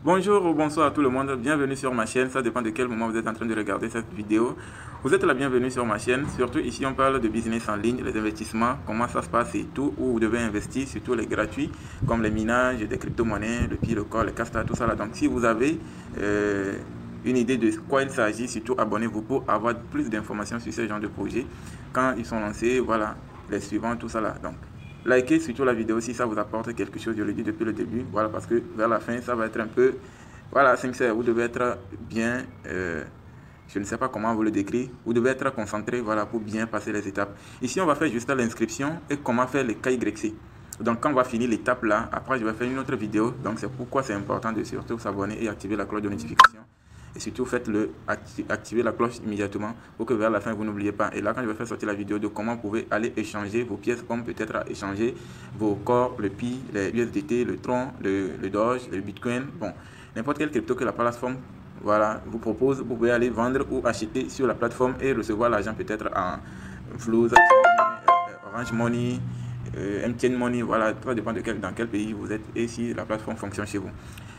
Bonjour ou bonsoir à tout le monde, bienvenue sur ma chaîne, ça dépend de quel moment vous êtes en train de regarder cette vidéo. Vous êtes la bienvenue sur ma chaîne, surtout ici on parle de business en ligne, les investissements, comment ça se passe et tout, où vous devez investir, surtout les gratuits, comme les minages, des crypto-monnaies, le pi, le corps, le casta, tout ça là. Donc si vous avez une idée de quoi il s'agit, surtout abonnez-vous pour avoir plus d'informations sur ce genre de projet. Quand ils sont lancés, voilà, les suivants, tout ça là. Donc likez surtout la vidéo si ça vous apporte quelque chose, je le dis depuis le début, voilà, parce que vers la fin ça va être un peu, voilà, sincère, vous devez être bien, je ne sais pas comment vous le décrire, vous devez être concentré, voilà, pour bien passer les étapes. Ici on va faire juste l'inscription et comment faire les KYC. Donc quand on va finir l'étape là, après je vais faire une autre vidéo, donc c'est pourquoi c'est important de surtout s'abonner et activer la cloche de notification. Et surtout, faites-le, activez la cloche immédiatement pour que vers la fin, vous n'oubliez pas. Et là, quand je vais faire sortir la vidéo de comment vous pouvez aller échanger vos pièces, comme peut-être à échanger vos corps, le Pi, les USDT, le Tron, le Doge, le Bitcoin, bon, n'importe quelle crypto que la plateforme, voilà, vous propose, vous pouvez aller vendre ou acheter sur la plateforme et recevoir l'argent peut-être en Flow, Orange Money, MTN Money, voilà, tout dépend de dans quel pays vous êtes et si la plateforme fonctionne chez vous.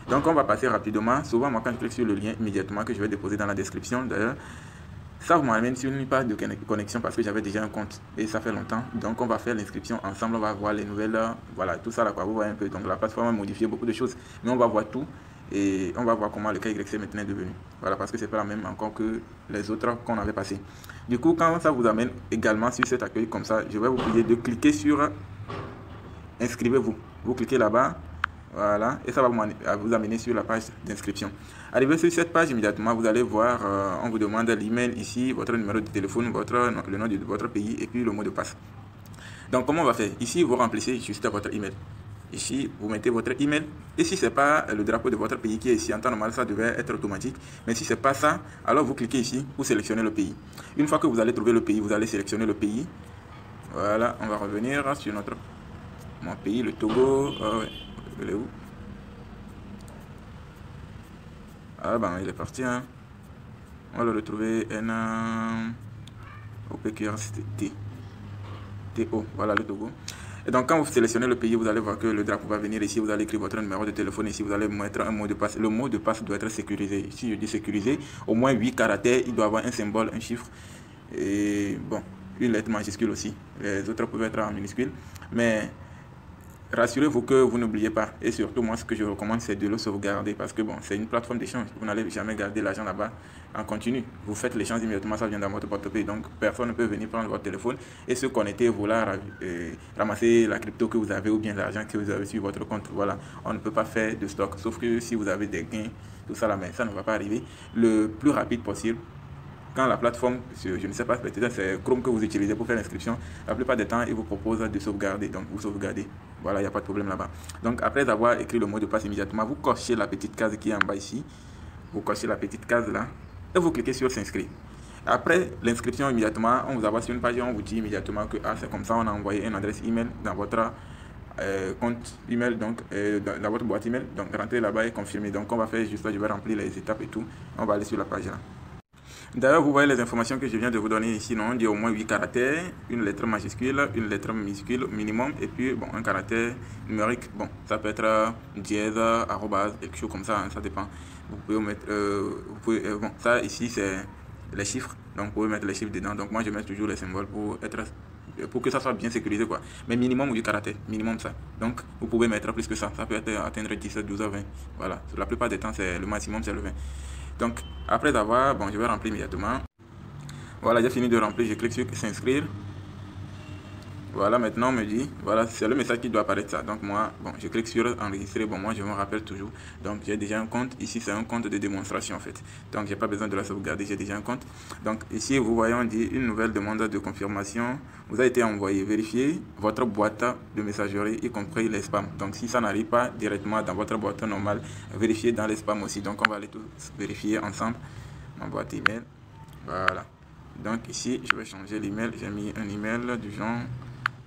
Donc on va passer rapidement. Souvent, moi quand je clique sur le lien immédiatement que je vais déposer dans la description, d'ailleurs, ça vous m'amène sur une page de connexion parce que j'avais déjà un compte et ça fait longtemps. Donc on va faire l'inscription ensemble, on va voir les nouvelles, voilà, tout ça là quoi, vous voyez un peu. Donc la plateforme a modifié beaucoup de choses, mais on va voir tout et on va voir comment le KYC maintenant est devenu. Voilà, parce que c'est pas la même encore que les autres qu'on avait passé. Du coup, quand ça vous amène également sur cet accueil comme ça, je vais vous prier de cliquer sur inscrivez-vous. Vous cliquez là-bas. Voilà, et ça va vous amener sur la page d'inscription. Arrivé sur cette page, immédiatement, vous allez voir, on vous demande l'email ici, votre numéro de téléphone, le nom de votre pays et puis le mot de passe. Donc, comment on va faire? Ici, vous remplissez juste votre email. Ici, vous mettez votre email. Et si ce n'est pas le drapeau de votre pays qui est ici, en temps normal, ça devait être automatique. Mais si ce n'est pas ça, alors vous cliquez ici pour sélectionner le pays. Une fois que vous allez trouver le pays, vous allez sélectionner le pays. Voilà, on va revenir sur mon pays, le Togo. Il est où? Ah ben il est parti hein. On va le retrouver au PQRT TO, voilà le Togo. Et donc quand vous sélectionnez le pays, vous allez voir que le drapeau va venir ici, vous allez écrire votre numéro de téléphone ici, vous allez mettre un mot de passe. Le mot de passe doit être sécurisé. Ici je dis sécurisé, au moins 8 caractères, il doit avoir un symbole, un chiffre et bon, une lettre majuscule aussi. Les autres peuvent être en minuscule, mais rassurez-vous que vous n'oubliez pas. Et surtout, moi, ce que je recommande, c'est de le sauvegarder parce que bon, c'est une plateforme d'échange. Vous n'allez jamais garder l'argent là-bas en continu. Vous faites l'échange immédiatement, ça vient dans votre portefeuille. Donc, personne ne peut venir prendre votre téléphone et se connecter, vouloir ramasser la crypto que vous avez ou bien l'argent que vous avez sur votre compte. Voilà, on ne peut pas faire de stock. Sauf que si vous avez des gains, tout ça là, mais ça ne va pas arriver le plus rapide possible. Quand la plateforme, je ne sais pas, peut-être c'est Chrome que vous utilisez pour faire l'inscription, la plupart des temps, il vous propose de sauvegarder. Donc, vous sauvegardez. Voilà, il n'y a pas de problème là-bas. Donc, après avoir écrit le mot de passe immédiatement, vous cochez la petite case qui est en bas ici. Vous cochez la petite case là et vous cliquez sur s'inscrire. Après l'inscription, immédiatement, on vous envoie sur une page et on vous dit immédiatement que c'est comme ça, on a envoyé une adresse email dans votre compte email, donc dans votre boîte email. Donc, rentrez là-bas et confirmez. Donc, on va faire juste là, je vais remplir les étapes et tout. On va aller sur la page là. D'ailleurs, vous voyez les informations que je viens de vous donner ici, non? Il y a au moins 8 caractères, une lettre majuscule, une lettre minuscule minimum, et puis bon, un caractère numérique. Bon, ça peut être dièse, arrobase, quelque chose comme ça, hein, ça dépend. Vous pouvez mettre, bon, ça ici c'est les chiffres, donc vous pouvez mettre les chiffres dedans. Donc moi je mets toujours les symboles pour que ça soit bien sécurisé quoi. Mais minimum 8 caractères, minimum ça. Donc vous pouvez mettre plus que ça peut atteindre 17, 12, 20. Voilà, la plupart des temps c'est le maximum, c'est le 20. Donc, après avoir, bon, je vais remplir immédiatement. Voilà, j'ai fini de remplir, je clique sur s'inscrire. Voilà, maintenant on me dit, voilà, c'est le message qui doit apparaître ça. Donc moi, bon, je clique sur enregistrer. Bon, moi je me rappelle toujours. Donc j'ai déjà un compte. Ici c'est un compte de démonstration en fait. Donc j'ai pas besoin de la sauvegarder, j'ai déjà un compte. Donc ici vous voyez on dit une nouvelle demande de confirmation vous a été envoyée. Vérifiez votre boîte de messagerie y compris les spams. Donc si ça n'arrive pas directement dans votre boîte normale, vérifiez dans les spams aussi. Donc on va aller tous vérifier ensemble ma boîte email. Voilà. Donc ici je vais changer l'email. J'ai mis un email du genre.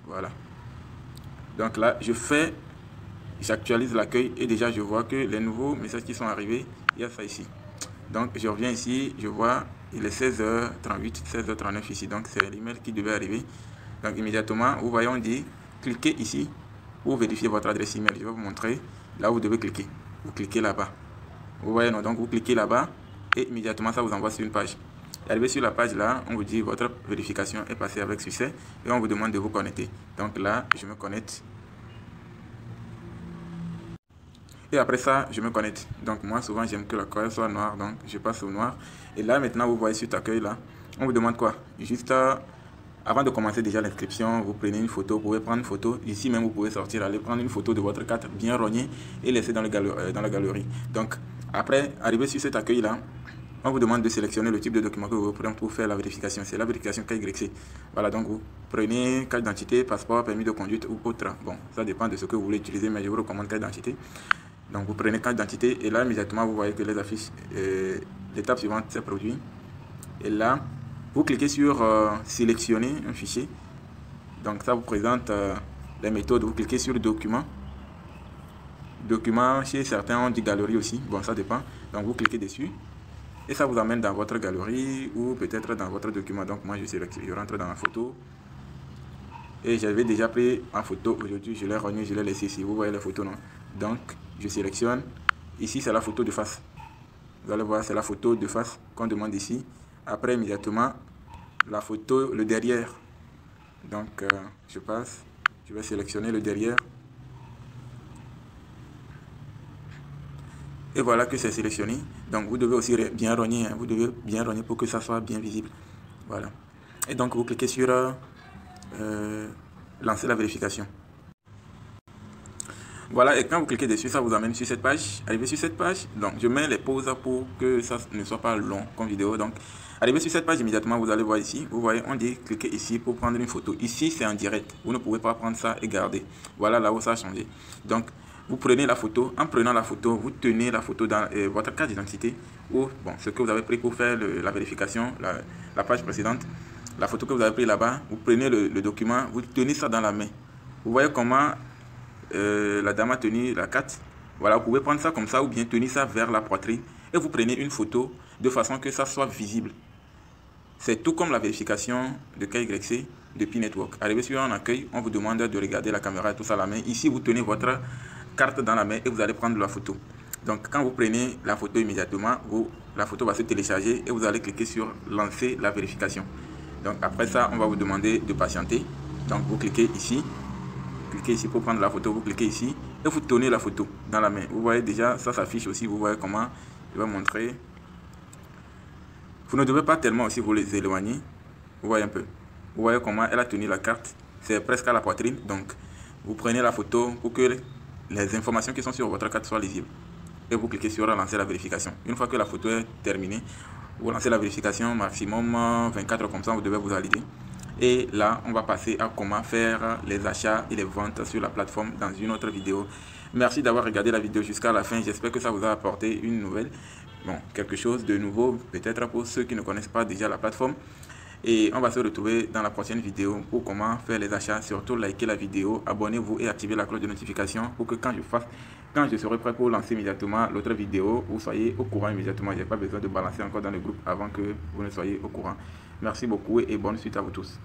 Voilà. Donc là, j'actualise l'accueil et déjà je vois que les nouveaux messages qui sont arrivés, il y a ça ici. Donc je reviens ici, je vois, il est 16h38, 16h39 ici. Donc c'est l'email qui devait arriver. Donc immédiatement, vous voyez, on dit, cliquez ici pour vérifier votre adresse email. Je vais vous montrer là où vous devez cliquer. Vous cliquez là-bas. Vous voyez, non? Donc vous cliquez là-bas et immédiatement ça vous envoie sur une page. Arrivé sur la page là, on vous dit votre vérification est passée avec succès et on vous demande de vous connecter. Donc là, je me connecte. Et après ça, je me connecte. Donc moi, souvent, j'aime que la couleur soit noire, donc je passe au noir. Et là, maintenant, vous voyez sur accueil là, on vous demande quoi? Juste avant de commencer déjà l'inscription, vous prenez une photo, vous pouvez prendre une photo. Ici même, vous pouvez sortir, aller prendre une photo de votre carte bien rognée et laisser dans la galerie. Donc après, arrivé sur cet accueil là, on vous demande de sélectionner le type de document que vous prenez pour faire la vérification. C'est la vérification KYC. Voilà, donc vous prenez carte d'identité, passeport, permis de conduite ou autre. Bon, ça dépend de ce que vous voulez utiliser, mais je vous recommande carte d'identité. Donc vous prenez carte d'identité et là immédiatement vous voyez que les affiches, l'étape suivante s'est produite. Et là, vous cliquez sur sélectionner un fichier. Donc ça vous présente les méthodes. Vous cliquez sur document. Document, chez certains on dit galerie aussi. Bon, ça dépend. Donc vous cliquez dessus. Et ça vous amène dans votre galerie ou peut-être dans votre document. Donc moi je rentre dans la photo. Et j'avais déjà pris en photo aujourd'hui, je l'ai renié, je l'ai laissé ici. Vous voyez la photo, non? Donc je sélectionne. Ici c'est la photo de face. Vous allez voir, c'est la photo de face qu'on demande ici. Après immédiatement la photo, le derrière. Donc je passe, je vais sélectionner le derrière. Et voilà que c'est sélectionné. Donc vous devez aussi bien rogner, hein. Vous devez bien rogner pour que ça soit bien visible. Voilà. Et donc vous cliquez sur lancer la vérification. Voilà, et quand vous cliquez dessus, ça vous amène sur cette page. Arrivé sur cette page, donc je mets les pauses pour que ça ne soit pas long comme vidéo. Donc, arrivé sur cette page, immédiatement, vous allez voir ici. Vous voyez, on dit cliquez ici pour prendre une photo. Ici, c'est en direct. Vous ne pouvez pas prendre ça et garder. Voilà là où ça a changé. Donc, vous prenez la photo. En prenant la photo, vous tenez la photo dans votre carte d'identité ou bon, ce que vous avez pris pour faire la vérification, la page précédente. La photo que vous avez pris là-bas, vous prenez le document, vous tenez ça dans la main. Vous voyez comment la dame a tenu la carte. Voilà, vous pouvez prendre ça comme ça ou bien tenir ça vers la poitrine et vous prenez une photo de façon que ça soit visible. C'est tout comme la vérification de KYC depuis Network. Arrivé sur un accueil, on vous demande de regarder la caméra et tout ça à la main. Ici, vous tenez votre carte dans la main et vous allez prendre la photo. Donc, quand vous prenez la photo immédiatement, la photo va se télécharger et vous allez cliquer sur lancer la vérification. Donc, après ça, on va vous demander de patienter. Donc, vous cliquez ici. Cliquez ici pour prendre la photo, vous cliquez ici et vous tenez la photo dans la main. Vous voyez déjà, ça s'affiche aussi, vous voyez comment, je vais montrer. Vous ne devez pas tellement aussi vous les éloigner, vous voyez un peu. Vous voyez comment elle a tenu la carte, c'est presque à la poitrine. Donc, vous prenez la photo pour que les informations qui sont sur votre carte soient lisibles. Et vous cliquez sur lancer la vérification. Une fois que la photo est terminée, vous lancez la vérification, maximum 24 comme ça, vous devez vous valider. Et là, on va passer à comment faire les achats et les ventes sur la plateforme dans une autre vidéo. Merci d'avoir regardé la vidéo jusqu'à la fin. J'espère que ça vous a apporté une nouvelle, bon, quelque chose de nouveau, peut-être pour ceux qui ne connaissent pas déjà la plateforme. Et on va se retrouver dans la prochaine vidéo pour comment faire les achats. Surtout, likez la vidéo, abonnez-vous et activez la cloche de notification pour que quand je serai prêt pour lancer immédiatement l'autre vidéo, vous soyez au courant immédiatement. Je n'ai pas besoin de balancer encore dans le groupe avant que vous ne soyez au courant. Merci beaucoup et bonne suite à vous tous.